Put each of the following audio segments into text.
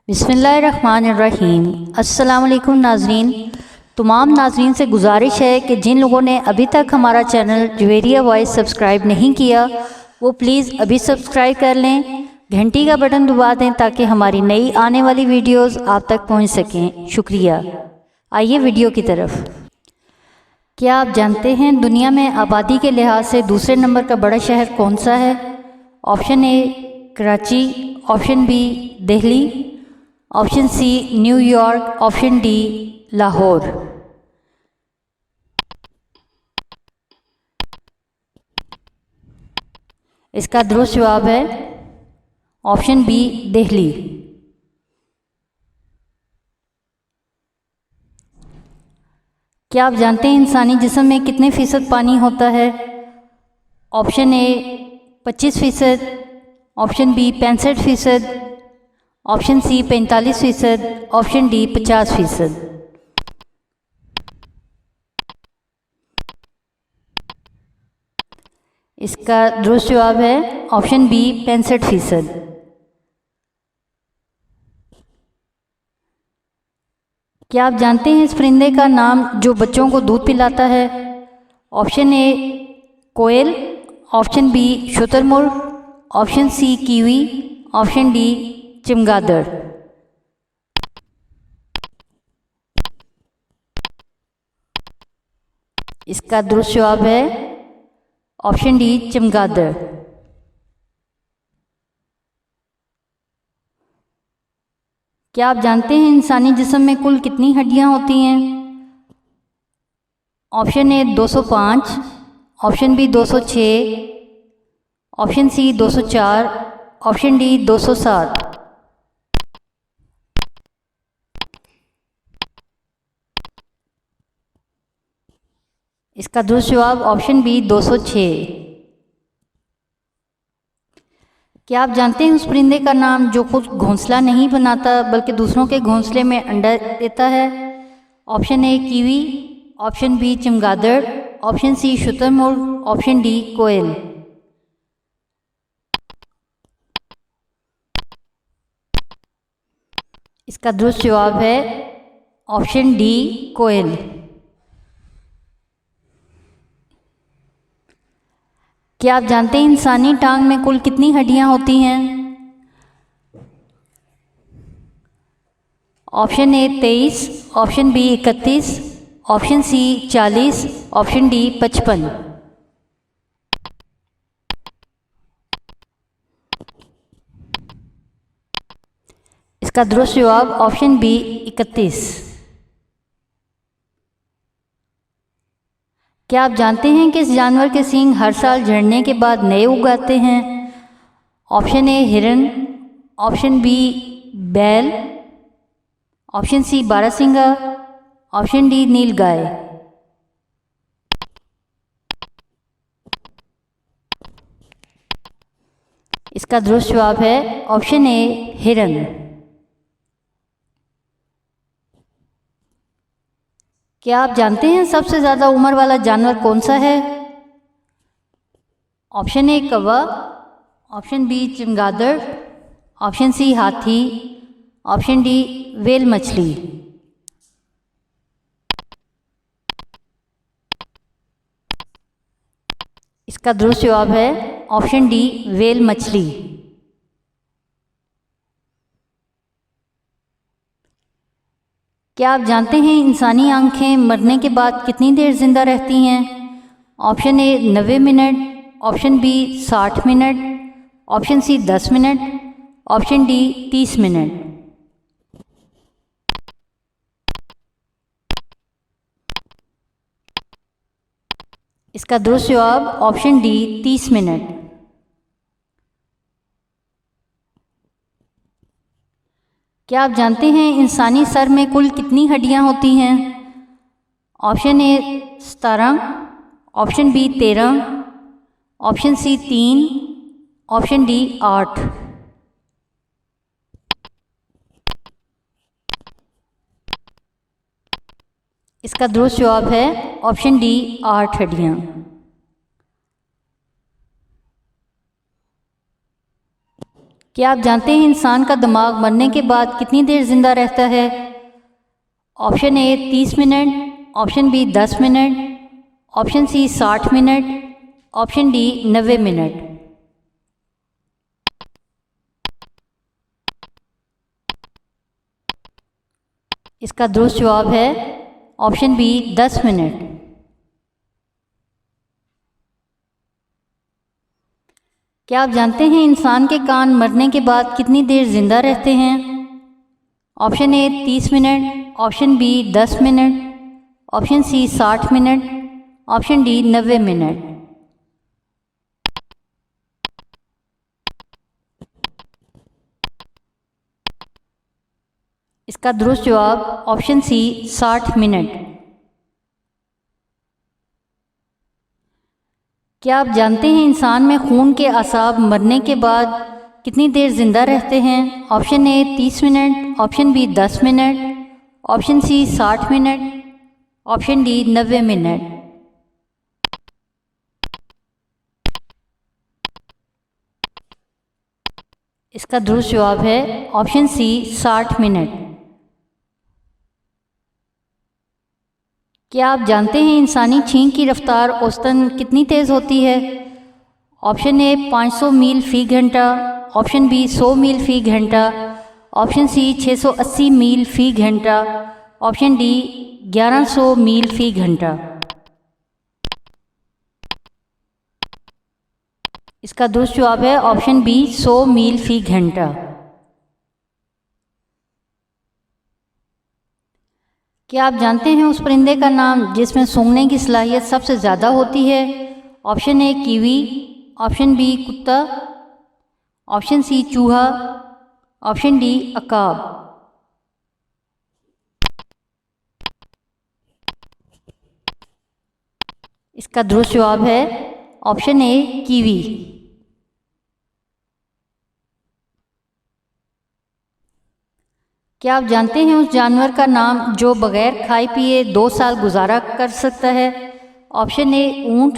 बिस्मिल्लाहिर्रहमानिर्रहीम। अस्सलाम वालेकुम नाज़रीन। तमाम नाज़रीन से गुजारिश है कि जिन लोगों ने अभी तक हमारा चैनल जुवेरिया वॉइस सब्सक्राइब नहीं किया वो प्लीज़ अभी सब्सक्राइब कर लें, घंटी का बटन दबा दें ताकि हमारी नई आने वाली वीडियोस आप तक पहुंच सकें। शुक्रिया। आइए वीडियो की तरफ। क्या आप जानते हैं दुनिया में आबादी के लिहाज से दूसरे नंबर का बड़ा शहर कौन सा है? Option A Karachi, option B Delhi, option C New York, option D Lahore. इसका दुरुस्त जवाब है ऑप्शन बी दिल्ली। क्या आप जानते हैं इंसानी जिस्म में कितने फ़ीसद पानी होता है? Option A 25%, option B 65%, option C 45%, option D 50%। इसका दुरुस्त जवाब है ऑप्शन बी 65%। क्या आप जानते हैं इस परिंदे का नाम जो बच्चों को दूध पिलाता है? ऑप्शन ए कोयल, ऑप्शन बी शुतुरमुर्ग, option C kiwi, option D चमगादड़। इसका दुरुस्त जवाब है ऑप्शन डी चमगादड़। क्या आप जानते हैं इंसानी जिस्म में कुल कितनी हड्डियां होती हैं? Option A 205, option B 206, option C 204, option D 207। इसका दुरुस्त जवाब ऑप्शन बी 206। क्या आप जानते हैं उस परिंदे का नाम जो खुद घोंसला नहीं बनाता बल्कि दूसरों के घोंसले में अंडा देता है? Option A kiwi, option B चमगादड़, ऑप्शन सी शुतुरमुर्ग, ऑप्शन डी कोयल। इसका दुरुस्त जवाब है ऑप्शन डी कोयल। क्या आप जानते हैं इंसानी टांग में कुल कितनी हड्डियां होती हैं? Option A 23, option B 31, option C 40, option D 55। इसका दुरुस्त जवाब ऑप्शन बी 31। क्या आप जानते हैं कि इस जानवर के सींग हर साल झड़ने के बाद नए उगाते हैं? ऑप्शन ए हिरन, ऑप्शन बी बैल, ऑप्शन सी बारहसिंगा, ऑप्शन डी नीलगाय। इसका दुरुस्त जवाब है ऑप्शन ए हिरन। क्या आप जानते हैं सबसे ज़्यादा उम्र वाला जानवर कौन सा है? ऑप्शन ए कौवा, ऑप्शन बी चमगादड़, ऑप्शन सी हाथी, ऑप्शन डी व्हेल मछली। इसका दुरुस्त जवाब है ऑप्शन डी व्हेल मछली। क्या आप जानते हैं इंसानी आंखें मरने के बाद कितनी देर जिंदा रहती हैं? Option A 90 minute, option B 60 minute, option C 10 minute, option D 30 minute. इसका दुरुस्त जवाब ऑप्शन डी 30 मिनट। क्या आप जानते हैं इंसानी सर में कुल कितनी हड्डियां होती हैं? Option A 17, option B 13, option C 3, option D 8। इसका दुरुस्त जवाब है ऑप्शन डी 8 हड्डियां। क्या आप जानते हैं इंसान का दिमाग मरने के बाद कितनी देर ज़िंदा रहता है? Option A 30 minute, option B 10 minute, option C 60 minute, option D 90 minute. इसका दुरुस्त जवाब है ऑप्शन बी 10 मिनट। क्या आप जानते हैं इंसान के कान मरने के बाद कितनी देर जिंदा रहते हैं? Option A 30 minute, option B 10 minute, option C 60 minute, option D 90 minute. इसका दुरुस्त जवाब ऑप्शन सी 60 मिनट। क्या आप जानते हैं इंसान में खून के असाब मरने के बाद कितनी देर ज़िंदा रहते हैं? Option A 30 minute, option B 10 minute, option C 60 minute, option D 90 minute. इसका दुरुस्त जवाब है ऑप्शन सी 60 मिनट। क्या आप जानते हैं इंसानी छींक की रफ्तार औसतन कितनी तेज़ होती है? ऑप्शन ए 500 मील फ़ी घंटा, ऑप्शन बी 100 मील फ़ी घंटा, ऑप्शन सी 680 मील फ़ी घंटा, ऑप्शन डी 1100 मील फ़ी घंटा। इसका दुरुस्त जवाब है ऑप्शन बी 100 मील फ़ी घंटा। क्या आप जानते हैं उस परिंदे का नाम जिसमें सूंघने की सलाहियत सबसे ज़्यादा होती है? Option A kiwi, option B कुत्ता, ऑप्शन सी चूहा, ऑप्शन डी अकाब। इसका दुरुस्त जवाब है ऑप्शन ए कीवी। क्या आप जानते हैं उस जानवर का नाम जो बग़ैर खाए पिए 2 साल गुजारा कर सकता है? ऑप्शन ए ऊँट,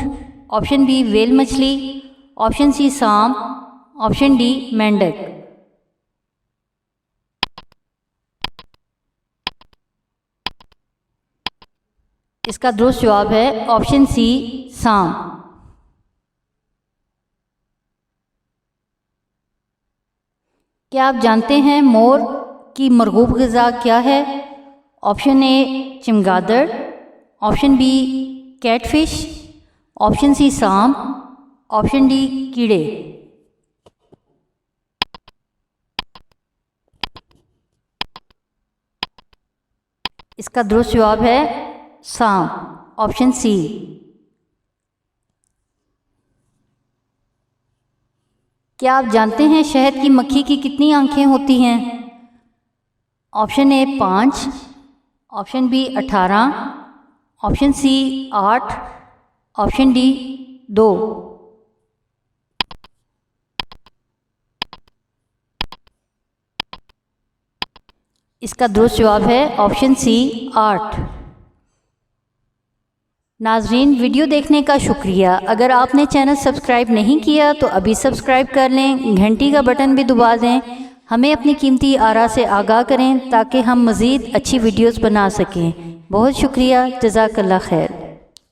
ऑप्शन बी व्हेल मछली, ऑप्शन सी सांप, ऑप्शन डी मेंढक। इसका दुरुस्त जवाब है ऑप्शन सी सांप। क्या आप जानते हैं मोर की मरगूब ग़िज़ा क्या है? ऑप्शन ए चमगादड़, option B catfish, option C सांप, ऑप्शन डी कीड़े। इसका दुरुस्त जवाब है सांप, ऑप्शन सी। क्या आप जानते हैं शहद की मक्खी की कितनी आंखें होती हैं? Option A 5, option B 18, option C 8, option D 2। इसका दुरुस्त जवाब है ऑप्शन सी 8। नाजरीन, वीडियो देखने का शुक्रिया। अगर आपने चैनल सब्सक्राइब नहीं किया तो अभी सब्सक्राइब कर लें, घंटी का बटन भी दबा दें। हमें अपनी कीमती आरा से आगाह करें ताकि हम मज़ीद अच्छी वीडियोस बना सकें। बहुत शुक्रिया, जज़ाकल्लाह खैर।